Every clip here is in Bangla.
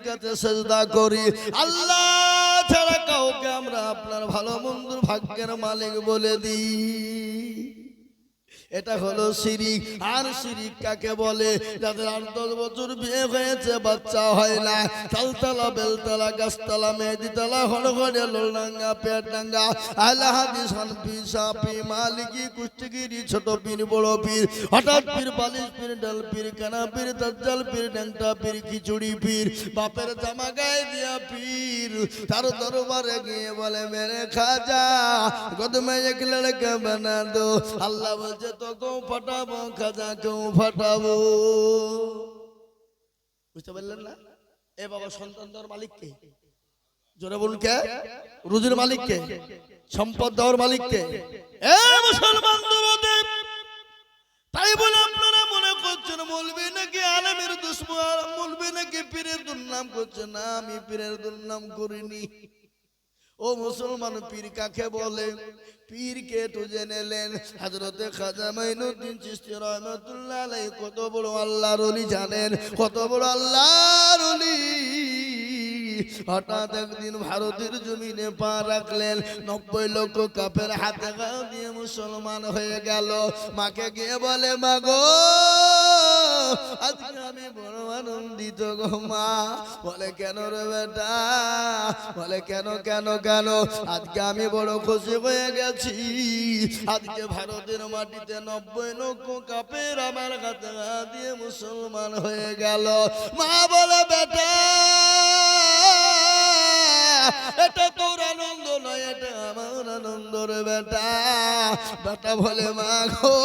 কাছে সেজদা করি। আল্লাহ ছাড়া কাউকে আমরা আপনার ভালো মন্দের ভাগ্যের মালিক বলে দিই। এটা হলো শিরিক। আর শিরিক কাকে বলে? যাদের 8-10 বছর বিয়ে হয়েছে, বাচ্চা হয় না, তালতলা বেলতলা গাছতলা মেহেদিতলা হলঘরে লোলডাঙ্গা পেটডাঙ্গা আহলে হাদিস হানফি শাফি মালিকি কুষ্টিগিরি ছোট পীর বড় পীর হঠাৎ পীর বালিশ পীর ডাল পীর কানা পীর দাজ্জাল পীর ড্যাংটা পীর খিচুড়ি পীর বাপের জামা গায়ে দিয়া পীর তার দরবারে গিয়ে বলে মেরে খাজা কদমে এক লড়কা বানা দো। আল্লাহ বলছে তোকেও ফাটাবো, খাজাকেও ফাটাবো। বুঝতে পারলেন না? এ বাবা, সন্তান দেওয়ার মালিক কে? জোরে বলুন কে? রুজির মালিক কে? সম্পদ দেওয়ার মালিক কে? এ মুসলমান দরদের, তাই বলে আপনারা মনে করছেন মৌলবি নাকি আলেমের দুশমন, মৌলবি নাকি পীরের দুর্নাম করছে। না, আমি পীরের দুর্নাম করিনি। ও মুসলমান, পীর কাকে বলে? পীরকে একটু জেনে নেন। হযরতে খাজা মাইনুদ্দিন চিশতি রাহমাতুল্লাহ আলাইহি কত বড় আল্লাহর ওলি জানেন? কত বড় আল্লাহর ওলি। হঠাৎ একদিন ভারতের জমিনে পা রাখলেন, 90 লক্ষ কাফের হাতে গায়ে দিয়ে মুসলমান হয়ে গেল। মাকে গিয়ে বলে, মা গো আজকে আমি বড় আনন্দিত গো মা। বলে কেন রে বেটা? বলে কেন কেন কেন? আজকে আমি বড় খুশি হয়ে গেছি। আজকে ভারতের মাটিতে 90 লক্ষ কাফের আমার হাতে গায়ে দিয়ে মুসলমান হয়ে গেল। মা বলে বেটা এটা তোর আনন্দ নয়, এটা আমার আনন্দ রে বেটা। বেটা বলে মা গো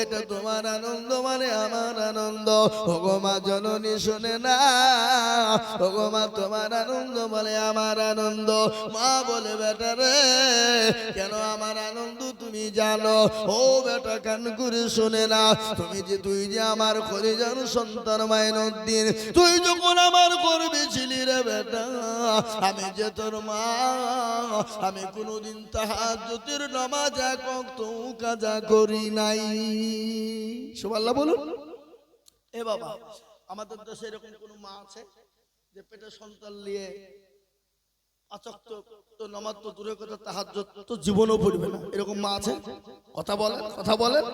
এটা তোমার আনন্দ মানে আমার আনন্দ। ওগো মা জননী শুনে না, ওগো মা তোমার আনন্দ বলে আমার আনন্দ। মা বলে বেটা রে কেন আমার আনন্দ তুমি জানো? ও বেটা কান করে শুনে না, তুই যে আমার কলিজার সন্তান মাইনুদ্দিন, তুই যখন আমার গর্বে ছিলি রে বেটা, আমি যে তোর মা, আমি কোনদিন তাহাজ্জুদের নামাজ এক ওয়াক্ত কাজা করি নাই। সুবহানাল্লাহ বলুন। এ বাবা, আমাদের দেশে এরকম কোন মা আছে যে পেটে সন্তান নিয়ে আচক্ত তো নামাজ তো দূরের কথা, তাহাজ্জুদ তো জীবনও পড়বে না, এরকম মা আছে? কথা বলেন, কথা বলেন।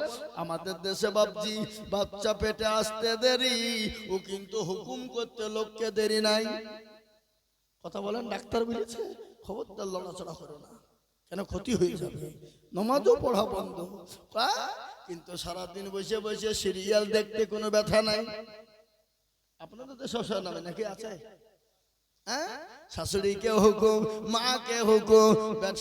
আমাদের দেশে বাপজি বাচ্চা পেটে আসতে দেরি, ও কিন্তু হুকুম করতে লোককে দেরি নাই। কথা বলেন। ডাক্তার বলেছে খবরদার লড়াচড়া করো না, কেন ক্ষতি হয়ে যাবে, নামাজও পড়া বন্ধ। কিন্তু সারাদিন বসে বসে সিরিয়াল দেখতে কোনো ব্যথা নাই। আপনাদের দেশে নামে নাকি আছে? শাশুড়িকে হুকুম, মাকে হুকুম,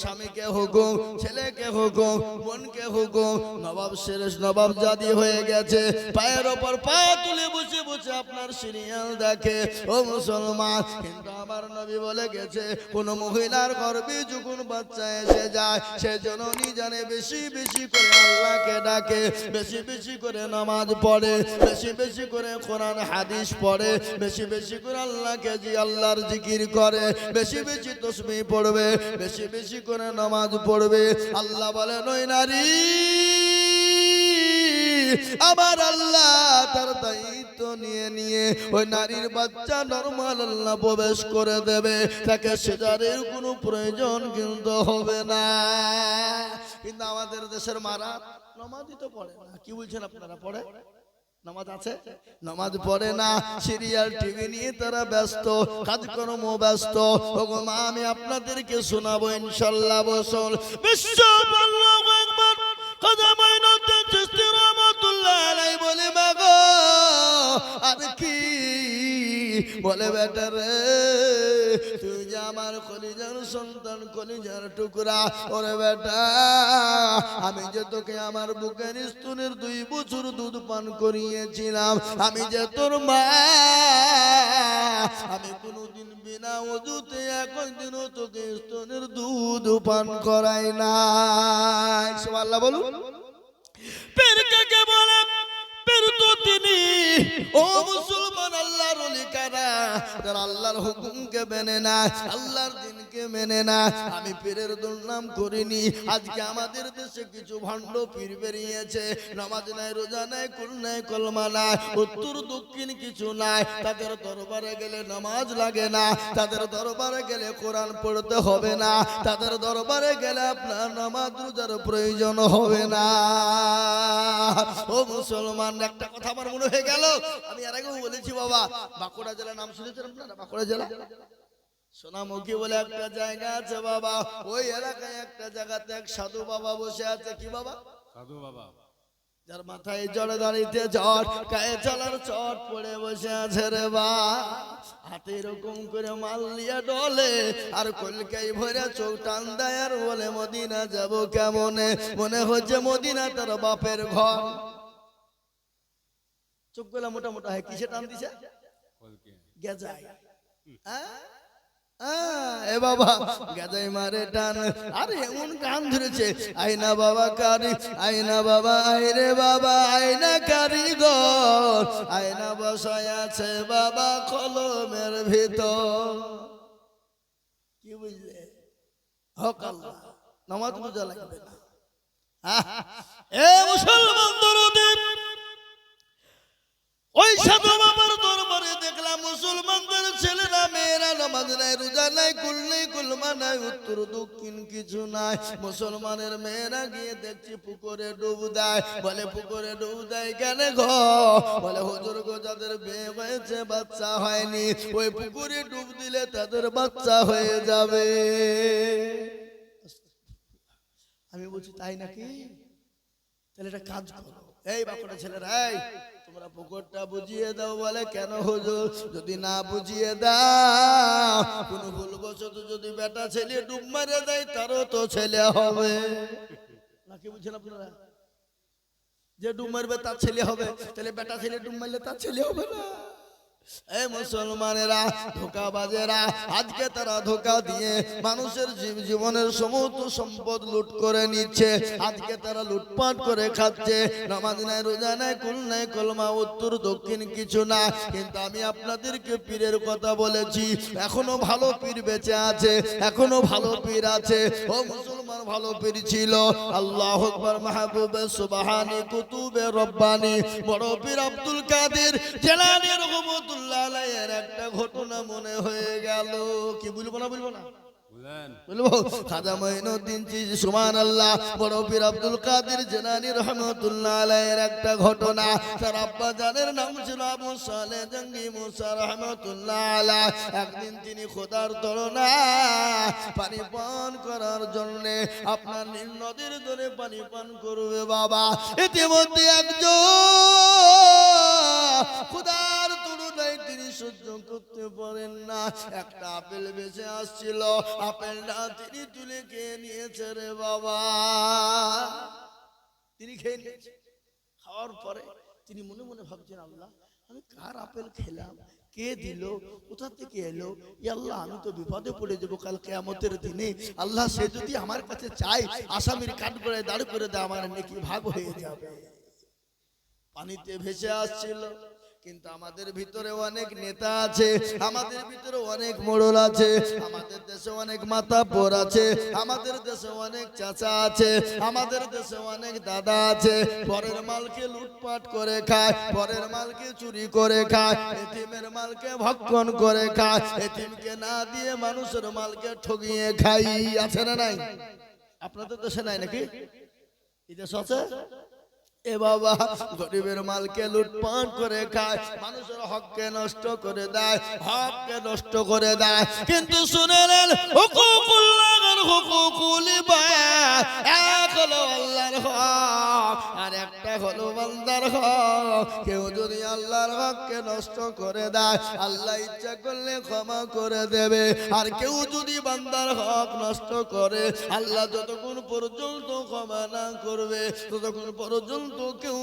স্বামীকে হুকুম, ছেলেকে হুকুম, বোনকে হুকুম। নবাব শেরেশ নবাব জাদি হয়ে গেছে, পায়ের ওপর পা তুলে বসে বসে আপনার সিরিয়াল দেখে। ও মুসলমান, কিন্তু আমার নবী বলে গেছে কোন মহিলার গর্ভে যখন বাচ্চা এসে যায়, সে জননী জানে বেশি বেশি করে আল্লাহকে ডাকে, বেশি বেশি করে নামাজ পড়ে, বেশি বেশি করে কোরআন হাদিস পড়ে, বেশি বেশি করে আল্লাহকে আল্লাহর জিকির করে, বেশি বেশি তাসবিহ পড়বে, বেশি বেশি করে নামাজ পড়বে। আল্লাহ বলেন ওই নারী আমার আল্লাহ তার দায়িত্ব নিয়ে নিয়ে ওই নারীর বাচ্চা নরমাল আল্লাহ প্রবেশ করে দেবে, তাকে সিজারের কোনো প্রয়োজন কিন্তু হবে না। কিন্তু আমাদের দেশের মারা নামাজই তো পড়ে না। কি বলছেন আপনারা? পড়ে? নামাজ আছে? নামাজ পড়ে না, সিরিয়াল টিভি নিয়ে তারা ব্যস্ত, কাজকর্ম ব্যস্ত। ওগো মা, আমি আপনাদেরকে শোনাবো ইনশাআল্লাহ। বসল বিশ্ব আল্লাহু আকবার। খাজা মাইনুদ্দিন চিশতি রাহমাতুল্লাহ আলাইহি বলে মা গো আর কি বলে বেটা রে, তুই যে আমার কলিজার সন্তান, কলিজার টুকরা, ওরে বেটা আমি যে তোকে আমার বুকের স্তনের 2 বছর দুধ পান করিয়েছিলাম, আমি যে তোর মা, আমি কোনদিন বিনা ওযুতে একদিনও তোকে স্তনের দুধ পান করাই নাই। সুবহানাল্লাহ বলুন। পীর কাকে বলে? পীর তো তিনি। ও মুসলমান, আল্লাহর ওলি কারা? যারা আল্লাহর হুকুমকে মেনে না, আল্লাহর দিনকে মেনে না। আমি পীরের দুর্নাম করিনি। আজকে আমাদের দেশে কিছু ভণ্ড পীর বেরিয়েছে, নামাজ নাই, রোজা নাই, কুল নাই, কলমা নাই, উত্তর দক্ষিণ কিছু নাই। তাদের দরবারে গেলে নামাজ লাগে না, তাদের দরবারে গেলে কোরআন পড়তে হবে না, তাদের দরবারে গেলে আপনার নামাজ রোজার প্রয়োজন হবে না। ও মুসলমান, একটা কথা আমার মনে হয়ে গেল, আমি এর আগেও বলেছি বাবা, বাঁকুড়া জেলার নাম শুনেছেন আপনারা? বাঁকুড়া জেলা সোনামুখী বলে একটা জায়গা আছে বাবা। ওই এলাকায় একটা জায়গাতে এক সাধু বাবা বসে আছে। কি বাবা? সাধু বাবা, যার মাথায় জড়ে দাঁড়িয়েছে চট, গায়ে চলার চট পড়ে বসে আছে রে বা। হাতে এরকম করে মাল নিয়ে ডলে, আর কলকাই ভরে চোখ টান দেয়, আর বলে মদিনা যাব কেমনে? মনে হচ্ছে মদিনা তার বাপের ঘর। চোখগুলা মোটা মোটা হয়, কিসে টান দিছে? কলকে গেজাই। এ বাবা, গাজাই মারে টান। আরে এমন গান ধরেছে, আইনা বাবা কারি, আইনা বাবা, আইরে বাবা, আইনা কারিগর, আয়না বসায় আছে বাবা কলমের ভিতর। কি বুঝলে? হক আল্লাহ, নামাজ রোজা লাগবে না। এ মুসলমান দরদি, ওই সাধু বাবার দরবারে দেখলাম মুসলমানদের ছেলেরা মেয়েরা নামাজ নাই, রোজা নাই, কুল নেই, কুলমা নাই, উত্তর দক্ষিণ কিছু নাই। মুসলমানের মেয়েরা গিয়ে দেখছি পুকুরে ডুব দেয়। বলে পুকুরে ডুব দেয় কেন গো? বলে হুজুর গো, যাদের বিয়ে হয়েছে বাচ্চা হয়নি, ওই পুকুরে ডুব দিলে তাদের বাচ্চা হয়ে যাবে। আমি বলছি তাই নাকি? তাহলে একটা কাজ করো, এই বাঁকুড়া ছেলেরা, এই তোমরা পুকুরটা বুঝিয়ে দাও। বলে কেন হুজুর? যদি না বুঝিয়ে দাও, কোন ভুলবশত যদি বেটা ছেলে ডুব মারে দেয়, তারও তো ছেলে হবে নাকি? বুঝছেন আপনারা? যে ডুব মারবে তার ছেলে হবে, তাহলে বেটা ছেলে ডুব মারলে তার ছেলে হবে না। এই মুসলমানেরা, ধোঁকাবাজেরা, আজকে তারা ধোঁকা দিয়ে মানুষের জীবনের সমস্ত সম্পদ লুট করে নিচ্ছে। আজকে তারা লুটপাট করে খাচ্ছে। নামাজ নাই, রোজা নাই, কুল নাই, কলমা, উত্তর দক্ষিণ কিছু না। কিন্তু আমি আপনাদেরকে পীরের কথা বলেছি, এখনো ভালো পীর বেঁচে আছে, এখনো ভালো পীর আছে। ও মুসলমান, ভালো পীর ছিল আল্লাহু আকবার, মাহবুবে সুবহানি, কুতুবে রব্বানি, বড় পীর আব্দুল কাদের জিলানী রহমাতুল্লাহ আলাইহির একটা ঘটনা মনে হয়ে গেল। কি বলবো না? বলবো না? বলবো। খাজা মঈনুদ্দিন চিশতি, সুবহানাল্লাহ, বড় পীর আব্দুল কাদের জিলানী রহমাতুল্লাহ আলাইহির একটা ঘটনা। তার আব্বা জানের নাম ছিল আবু সালেহ জঙ্গি মুসা রহমাতুল্লাহ আলাইহি। একদিন তিনি খোদার তরনায় পানি পান করার জন্য আপনার নীল নদীর তীরে পানি পান করবে বাবা। ইতিমধ্যে একজন খোদার তরুণায় তিনি সহ্য করতে পারেন না, একটা আপেল বেঁচে আসছিল, আপেলটা তিনি তুলে খেয়ে নিয়েছে রে বাবা। তিনি খেয়ে নিয়েছে। খাওয়ার পরে তিনি মনে মনে ভাবছেন, আল্লাহ, আমি কার আপেল খেলাম, কে দিল, কোথা থেকে এলো? আল্লাহ, আমি তো বিপদে পড়ে যাবো কাল কিয়ামতের দিনে। আল্লাহ, সে যদি আমার কাছে চাই, আসামির কাঠ করে দাঁড় করে দেয়, আমার নেকি ভাগ হয়ে যাবে। পানিতে ভেসে আসছিল। কিন্তু আমাদের ভিতরে অনেক নেতা আছে, আমাদের ভিতরে অনেক মোড়ল আছে, আমাদের দেশে অনেক মাতাব্বর আছে, আমাদের দেশে অনেক চাচা আছে, আমাদের দেশে অনেক দাদা আছে। পরের মালকে লুটপাট করে খায়, পরের মালকে চুরি করে খায়, এতিমের মালকে ভক্ষণ করে খায়, এতিমকে না দিয়ে মানুষের মালকে ঠগিয়ে খাই। আছে না নাই? আপনাদের দেশে নাই নাকি? এই দেশ আছে? এ বাবা, গরিবের মালকে লুটপাট করে খায়, মানুষের হককে নষ্ট করে দেয়, হককে নষ্ট করে দেয়। কিন্তু শুনে নেন, হুকুকুল্লাহর হুকুকুল ইবাদ, এক হলো আল্লাহর হক, আর একটা হলো বান্দার হক। কেউ যদি আল্লাহর হককে নষ্ট করে দেয়, আল্লাহ ইচ্ছা করলে ক্ষমা করে দেবে। আর কেউ যদি বান্দার হক নষ্ট করে, আল্লাহ যতক্ষণ পর্যন্ত ক্ষমা না করবে, ততক্ষণ পর্যন্ত কেউ